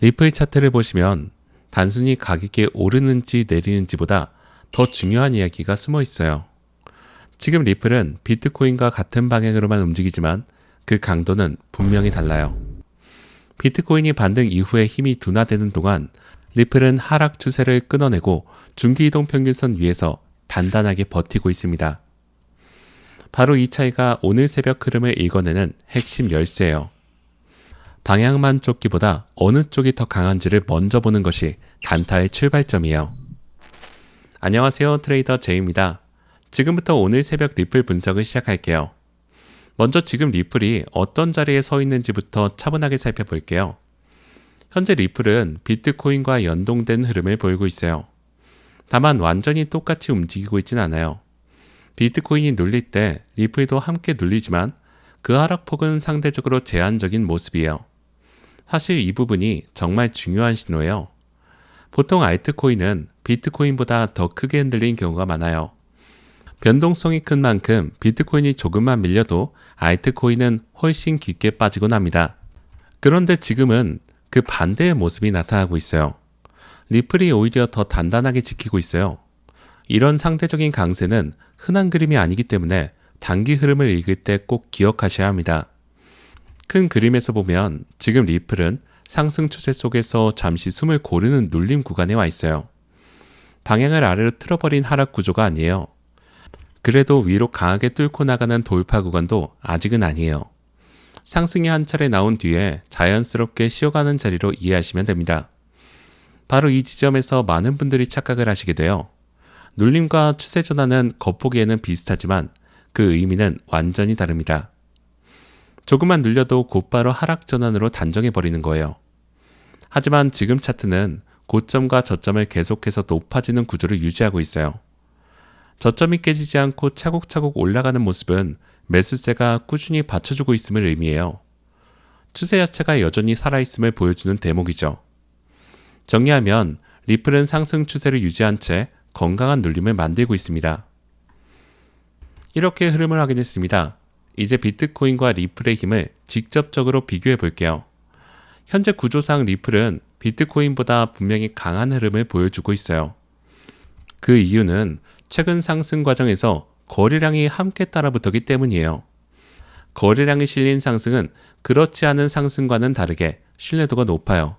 리플 차트를 보시면 단순히 가격이 오르는지 내리는지보다 더 중요한 이야기가 숨어 있어요. 지금 리플은 비트코인과 같은 방향으로만 움직이지만 그 강도는 분명히 달라요. 비트코인이 반등 이후에 힘이 둔화되는 동안 리플은 하락 추세를 끊어내고 중기이동 평균선 위에서 단단하게 버티고 있습니다. 바로 이 차이가 오늘 새벽 흐름을 읽어내는 핵심 열쇠예요. 방향만 쫓기보다 어느 쪽이 더 강한지를 먼저 보는 것이 단타의 출발점이에요. 안녕하세요, 트레이더 제이입니다. 지금부터 오늘 새벽 리플 분석을 시작할게요. 먼저 지금 리플이 어떤 자리에 서 있는지부터 차분하게 살펴볼게요. 현재 리플은 비트코인과 연동된 흐름을 보이고 있어요. 다만 완전히 똑같이 움직이고 있진 않아요. 비트코인이 눌릴 때 리플도 함께 눌리지만 그 하락폭은 상대적으로 제한적인 모습이에요. 사실 이 부분이 정말 중요한 신호예요. 보통 알트코인은 비트코인보다 더 크게 흔들린 경우가 많아요. 변동성이 큰 만큼 비트코인이 조금만 밀려도 알트코인은 훨씬 깊게 빠지곤 합니다. 그런데 지금은 그 반대의 모습이 나타나고 있어요. 리플이 오히려 더 단단하게 지키고 있어요. 이런 상대적인 강세는 흔한 그림이 아니기 때문에 단기 흐름을 읽을 때 꼭 기억하셔야 합니다. 큰 그림에서 보면 지금 리플은 상승 추세 속에서 잠시 숨을 고르는 눌림 구간에 와 있어요. 방향을 아래로 틀어버린 하락 구조가 아니에요. 그래도 위로 강하게 뚫고 나가는 돌파 구간도 아직은 아니에요. 상승이 한 차례 나온 뒤에 자연스럽게 쉬어가는 자리로 이해하시면 됩니다. 바로 이 지점에서 많은 분들이 착각을 하시게 돼요. 눌림과 추세 전환은 겉보기에는 비슷하지만 그 의미는 완전히 다릅니다. 조금만 눌려도 곧바로 하락 전환으로 단정해버리는 거예요. 하지만 지금 차트는 고점과 저점을 계속해서 높아지는 구조를 유지하고 있어요. 저점이 깨지지 않고 차곡차곡 올라가는 모습은 매수세가 꾸준히 받쳐주고 있음을 의미해요. 추세 자체가 여전히 살아있음을 보여주는 대목이죠. 정리하면 리플은 상승 추세를 유지한 채 건강한 눌림을 만들고 있습니다. 이렇게 흐름을 확인했습니다. 이제 비트코인과 리플의 힘을 직접적으로 비교해 볼게요. 현재 구조상 리플은 비트코인보다 분명히 강한 흐름을 보여주고 있어요. 그 이유는 최근 상승 과정에서 거래량이 함께 따라붙었기 때문이에요. 거래량이 실린 상승은 그렇지 않은 상승과는 다르게 신뢰도가 높아요.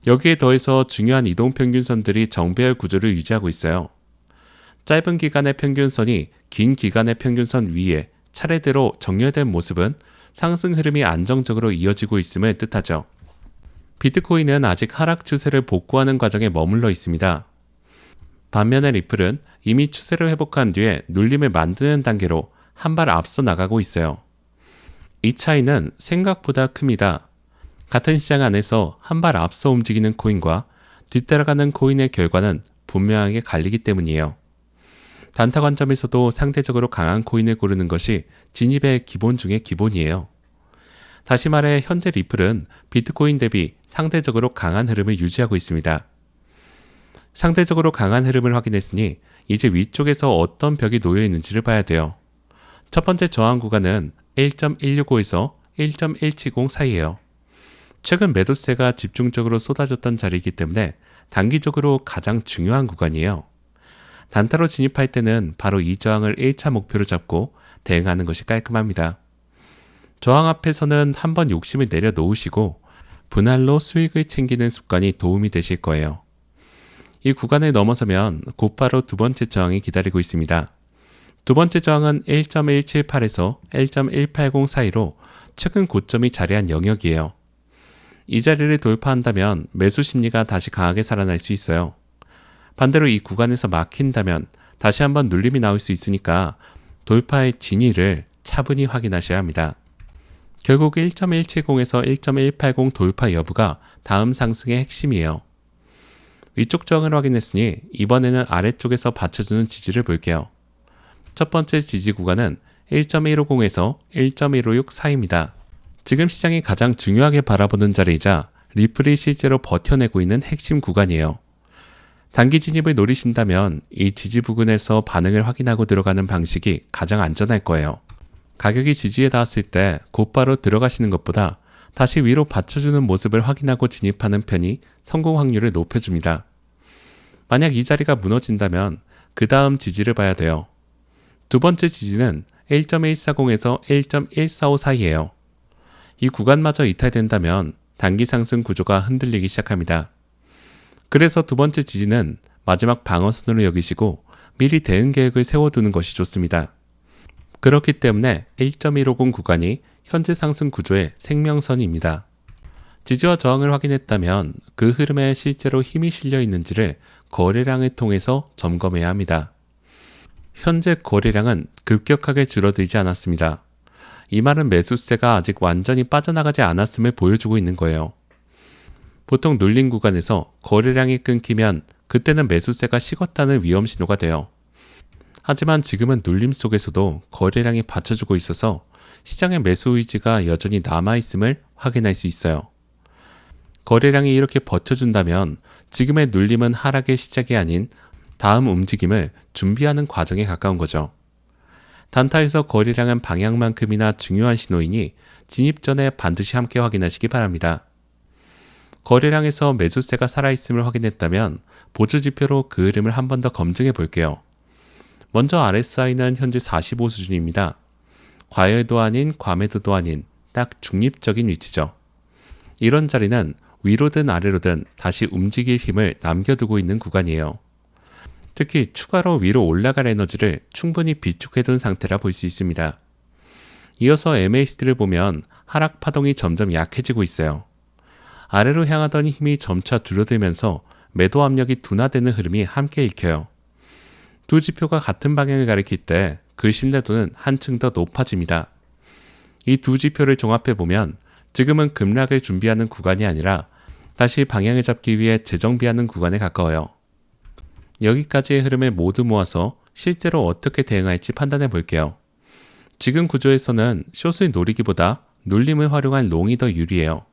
여기에 더해서 중요한 이동평균선들이 정배열 구조를 유지하고 있어요. 짧은 기간의 평균선이 긴 기간의 평균선 위에 차례대로 정렬된 모습은 상승 흐름이 안정적으로 이어지고 있음을 뜻하죠. 비트코인은 아직 하락 추세를 복구하는 과정에 머물러 있습니다. 반면에 리플은 이미 추세를 회복한 뒤에 눌림을 만드는 단계로 한 발 앞서 나가고 있어요. 이 차이는 생각보다 큽니다. 같은 시장 안에서 한 발 앞서 움직이는 코인과 뒤따라가는 코인의 결과는 분명하게 갈리기 때문이에요. 단타 관점에서도 상대적으로 강한 코인을 고르는 것이 진입의 기본 중의 기본이에요. 다시 말해 현재 리플은 비트코인 대비 상대적으로 강한 흐름을 유지하고 있습니다. 상대적으로 강한 흐름을 확인했으니 이제 위쪽에서 어떤 벽이 놓여 있는지를 봐야 돼요. 첫 번째 저항 구간은 1.165에서 1.170 사이예요. 최근 매도세가 집중적으로 쏟아졌던 자리이기 때문에 단기적으로 가장 중요한 구간이에요. 단타로 진입할 때는 바로 이 저항을 1차 목표로 잡고 대응하는 것이 깔끔합니다. 저항 앞에서는 한번 욕심을 내려놓으시고 분할로 수익을 챙기는 습관이 도움이 되실 거예요. 이 구간을 넘어서면 곧바로 두 번째 저항이 기다리고 있습니다. 두 번째 저항은 1.178에서 1.180 사이로 최근 고점이 자리한 영역이에요. 이 자리를 돌파한다면 매수 심리가 다시 강하게 살아날 수 있어요. 반대로 이 구간에서 막힌다면 다시 한번 눌림이 나올 수 있으니까 돌파의 진위를 차분히 확인하셔야 합니다. 결국 1.170에서 1.180 돌파 여부가 다음 상승의 핵심이에요. 위쪽 저항을 확인했으니 이번에는 아래쪽에서 받쳐주는 지지를 볼게요. 첫 번째 지지 구간은 1.150에서 1.156 사이입니다. 지금 시장이 가장 중요하게 바라보는 자리이자 리플이 실제로 버텨내고 있는 핵심 구간이에요. 단기 진입을 노리신다면 이 지지 부근에서 반응을 확인하고 들어가는 방식이 가장 안전할 거예요. 가격이 지지에 닿았을 때 곧바로 들어가시는 것보다 다시 위로 받쳐주는 모습을 확인하고 진입하는 편이 성공 확률을 높여줍니다. 만약 이 자리가 무너진다면 그 다음 지지를 봐야 돼요. 두 번째 지지는 1.140에서 1.145 사이예요. 이 구간마저 이탈된다면 단기 상승 구조가 흔들리기 시작합니다. 그래서 두 번째 지지는 마지막 방어선으로 여기시고 미리 대응 계획을 세워두는 것이 좋습니다. 그렇기 때문에 1.150 구간이 현재 상승 구조의 생명선입니다. 지지와 저항을 확인했다면 그 흐름에 실제로 힘이 실려 있는지를 거래량을 통해서 점검해야 합니다. 현재 거래량은 급격하게 줄어들지 않았습니다. 이 말은 매수세가 아직 완전히 빠져나가지 않았음을 보여주고 있는 거예요. 보통 눌린 구간에서 거래량이 끊기면 그때는 매수세가 식었다는 위험 신호가 돼요. 하지만 지금은 눌림 속에서도 거래량이 받쳐주고 있어서 시장의 매수 의지가 여전히 남아있음을 확인할 수 있어요. 거래량이 이렇게 버텨준다면 지금의 눌림은 하락의 시작이 아닌 다음 움직임을 준비하는 과정에 가까운 거죠. 단타에서 거래량은 방향만큼이나 중요한 신호이니 진입 전에 반드시 함께 확인하시기 바랍니다. 거래량에서 매수세가 살아있음을 확인했다면 보조지표로 그 흐름을 한 번 더 검증해 볼게요. 먼저 RSI는 현재 45 수준입니다. 과열도 아닌 과매도도 아닌 딱 중립적인 위치죠. 이런 자리는 위로든 아래로든 다시 움직일 힘을 남겨두고 있는 구간이에요. 특히 추가로 위로 올라갈 에너지를 충분히 비축해둔 상태라 볼 수 있습니다. 이어서 MACD를 보면 하락 파동이 점점 약해지고 있어요. 아래로 향하던 힘이 점차 줄어들면서 매도 압력이 둔화되는 흐름이 함께 읽혀요. 두 지표가 같은 방향을 가리킬 때 그 신뢰도는 한층 더 높아집니다. 이 두 지표를 종합해 보면 지금은 급락을 준비하는 구간이 아니라 다시 방향을 잡기 위해 재정비하는 구간에 가까워요. 여기까지의 흐름을 모두 모아서 실제로 어떻게 대응할지 판단해 볼게요. 지금 구조에서는 숏을 노리기보다 눌림을 활용한 롱이 더 유리해요.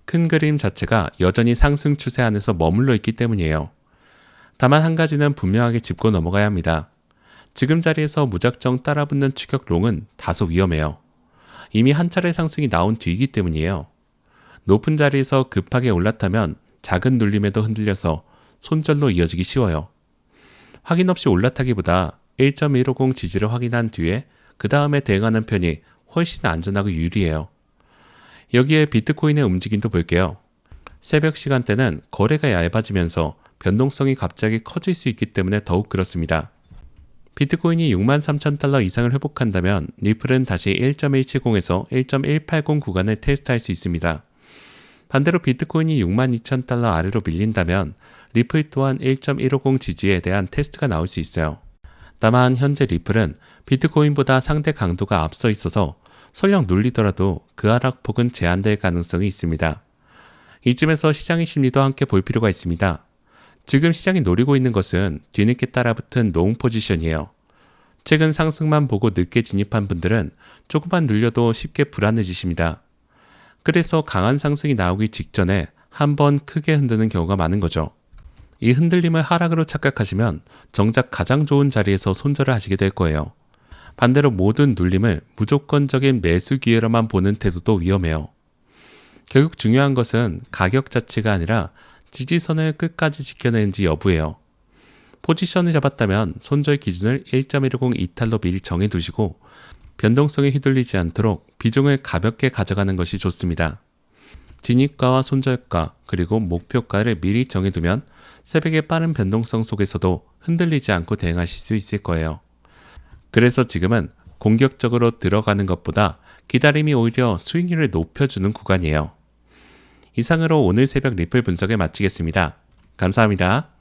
큰 그림 자체가 여전히 상승 추세 안에서 머물러 있기 때문이에요. 다만 한 가지는 분명하게 짚고 넘어가야 합니다. 지금 자리에서 무작정 따라붙는 추격 롱은 다소 위험해요. 이미 한 차례 상승이 나온 뒤이기 때문이에요. 높은 자리에서 급하게 올라타면 작은 눌림에도 흔들려서 손절로 이어지기 쉬워요. 확인 없이 올라타기보다 1.150 지지를 확인한 뒤에 그 다음에 대응하는 편이 훨씬 안전하고 유리해요. 여기에 비트코인의 움직임도 볼게요. 새벽 시간대는 거래가 얇아지면서 변동성이 갑자기 커질 수 있기 때문에 더욱 그렇습니다. 비트코인이 63,000달러 이상을 회복한다면 리플은 다시 1.170에서 1.180 구간을 테스트할 수 있습니다. 반대로 비트코인이 62,000달러 아래로 밀린다면 리플 또한 1.150 지지에 대한 테스트가 나올 수 있어요. 다만 현재 리플은 비트코인보다 상대 강도가 앞서 있어서 설령 눌리더라도 그 하락폭은 제한될 가능성이 있습니다. 이쯤에서 시장의 심리도 함께 볼 필요가 있습니다. 지금 시장이 노리고 있는 것은 뒤늦게 따라붙은 롱 포지션이에요. 최근 상승만 보고 늦게 진입한 분들은 조금만 눌려도 쉽게 불안해지십니다. 그래서 강한 상승이 나오기 직전에 한번 크게 흔드는 경우가 많은 거죠. 이 흔들림을 하락으로 착각하시면 정작 가장 좋은 자리에서 손절을 하시게 될 거예요. 반대로 모든 눌림을 무조건적인 매수 기회로만 보는 태도도 위험해요. 결국 중요한 것은 가격 자체가 아니라 지지선을 끝까지 지켜내는지 여부예요. 포지션을 잡았다면 손절 기준을 1.150 이탈로 미리 정해두시고 변동성에 휘둘리지 않도록 비중을 가볍게 가져가는 것이 좋습니다. 진입가와 손절가 그리고 목표가를 미리 정해두면 새벽의 빠른 변동성 속에서도 흔들리지 않고 대응하실 수 있을 거예요. 그래서 지금은 공격적으로 들어가는 것보다 기다림이 오히려 수익률을 높여주는 구간이에요. 이상으로 오늘 새벽 리플 분석을 마치겠습니다. 감사합니다.